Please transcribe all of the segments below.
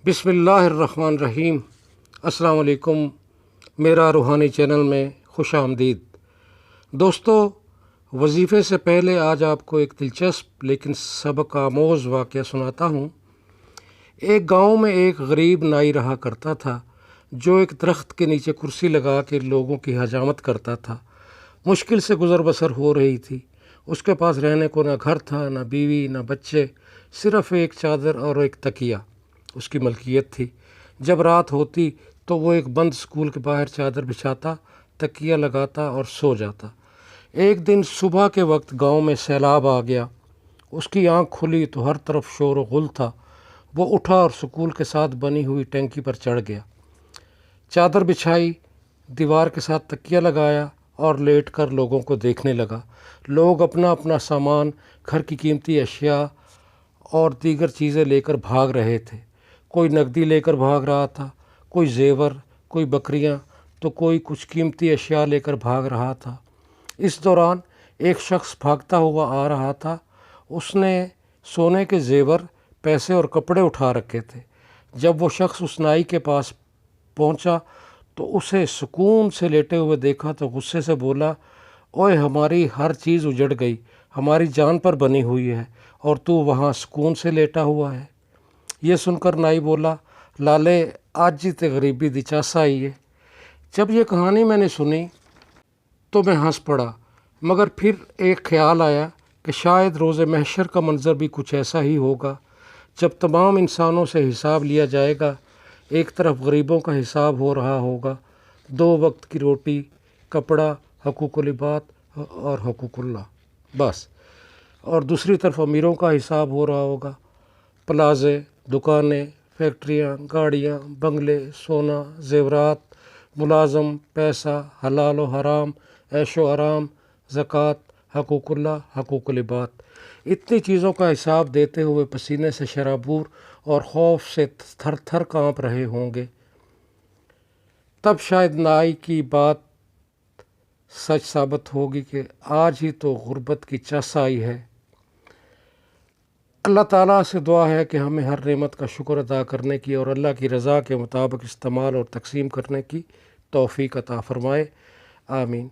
بسم اللہ الرحمن الرحیم۔ السلام علیکم، میرا روحانی چینل میں خوش آمدید۔ دوستو، وظیفے سے پہلے آج آپ کو ایک دلچسپ لیکن سبق آموز واقعہ سناتا ہوں۔ ایک گاؤں میں ایک غریب نائی رہا کرتا تھا جو ایک درخت کے نیچے کرسی لگا کے لوگوں کی حجامت کرتا تھا۔ مشکل سے گزر بسر ہو رہی تھی۔ اس کے پاس رہنے کو نہ گھر تھا، نہ بیوی، نہ بچے، صرف ایک چادر اور ایک تکیہ اس کی ملکیت تھی۔ جب رات ہوتی تو وہ ایک بند سکول کے باہر چادر بچھاتا، تکیہ لگاتا اور سو جاتا۔ ایک دن صبح کے وقت گاؤں میں سیلاب آ گیا۔ اس کی آنکھ کھلی تو ہر طرف شور و غل تھا۔ وہ اٹھا اور سکول کے ساتھ بنی ہوئی ٹینکی پر چڑھ گیا، چادر بچھائی، دیوار کے ساتھ تکیہ لگایا اور لیٹ کر لوگوں کو دیکھنے لگا۔ لوگ اپنا اپنا سامان، گھر کی قیمتی اشیاء اور دیگر چیزیں لے کر بھاگ رہے تھے۔ کوئی نقدی لے کر بھاگ رہا تھا، کوئی زیور، کوئی بکریاں، تو کوئی کچھ قیمتی اشیاء لے کر بھاگ رہا تھا۔ اس دوران ایک شخص بھاگتا ہوا آ رہا تھا۔ اس نے سونے کے زیور، پیسے اور کپڑے اٹھا رکھے تھے۔ جب وہ شخص اس نائی کے پاس پہنچا تو اسے سکون سے لیٹے ہوئے دیکھا تو غصے سے بولا، اوئے، ہماری ہر چیز اجڑ گئی، ہماری جان پر بنی ہوئی ہے اور تو وہاں سکون سے لیٹا ہوا ہے۔ یہ سن کر نائی بولا، لالے، آج جی تے غریبی دی چاس آئی ہے۔ جب یہ کہانی میں نے سنی تو میں ہنس پڑا، مگر پھر ایک خیال آیا کہ شاید روز محشر کا منظر بھی کچھ ایسا ہی ہوگا، جب تمام انسانوں سے حساب لیا جائے گا۔ ایک طرف غریبوں کا حساب ہو رہا ہوگا، 2 وقت کی روٹی، کپڑا، حقوق العباد اور حقوق اللہ، بس، اور دوسری طرف امیروں کا حساب ہو رہا ہوگا، پلازے، دکانیں، فیکٹریاں، گاڑیاں، بنگلے، سونا، زیورات، ملازم، پیسہ، حلال و حرام، عیش و آرام، زکوٰۃ، حقوق اللہ، حقوق العباد۔ اتنی چیزوں کا حساب دیتے ہوئے پسینے سے شرابور اور خوف سے تھر تھر کانپ رہے ہوں گے۔ تب شاید نائی کی بات سچ ثابت ہوگی کہ آج ہی تو غربت کی چس آئی ہے۔ اللہ تعالیٰ سے دعا ہے کہ ہمیں ہر نعمت کا شکر ادا کرنے کی اور اللہ کی رضا کے مطابق استعمال اور تقسیم کرنے کی توفیق عطا فرمائے، آمین۔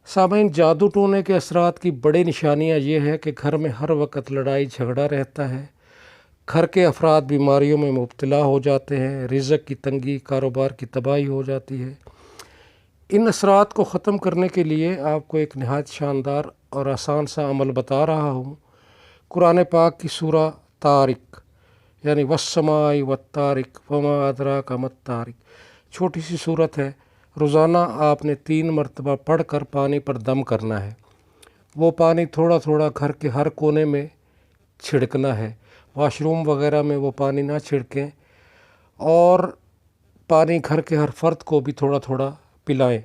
سامعین، جادو ٹونے کے اثرات کی بڑی نشانیاں یہ ہے کہ گھر میں ہر وقت لڑائی جھگڑا رہتا ہے، گھر کے افراد بیماریوں میں مبتلا ہو جاتے ہیں، رزق کی تنگی، کاروبار کی تباہی ہو جاتی ہے۔ ان اثرات کو ختم کرنے کے لیے آپ کو ایک نہایت شاندار اور آسان سا عمل بتا رہا ہوں۔ قرآن پاک کی سورہ طارق یعنی والسماء والطارق وما ادراک ما الطارق، چھوٹی سی صورت ہے۔ روزانہ آپ نے 3 مرتبہ پڑھ کر پانی پر دم کرنا ہے۔ وہ پانی تھوڑا تھوڑا گھر کے ہر کونے میں چھڑکنا ہے۔ واش روم وغیرہ میں وہ پانی نہ چھڑکیں، اور پانی گھر کے ہر فرد کو بھی تھوڑا تھوڑا پلائیں۔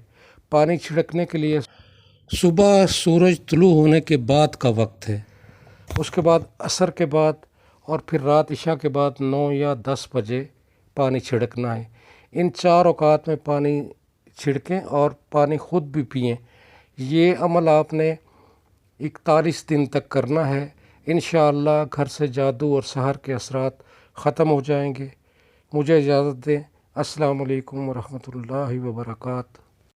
پانی چھڑکنے کے لیے صبح سورج طلوع ہونے کے بعد کا وقت ہے، اس کے بعد عصر کے بعد، اور پھر رات عشاء کے بعد 9 یا 10 بجے پانی چھڑکنا ہے۔ ان 4 اوقات میں پانی چھڑکیں اور پانی خود بھی پئیں۔ یہ عمل آپ نے 41 دن تک کرنا ہے۔ انشاءاللہ گھر سے جادو اور سحر کے اثرات ختم ہو جائیں گے۔ مجھے اجازت دیں۔ السلام علیکم ورحمۃ اللہ وبرکاتہ۔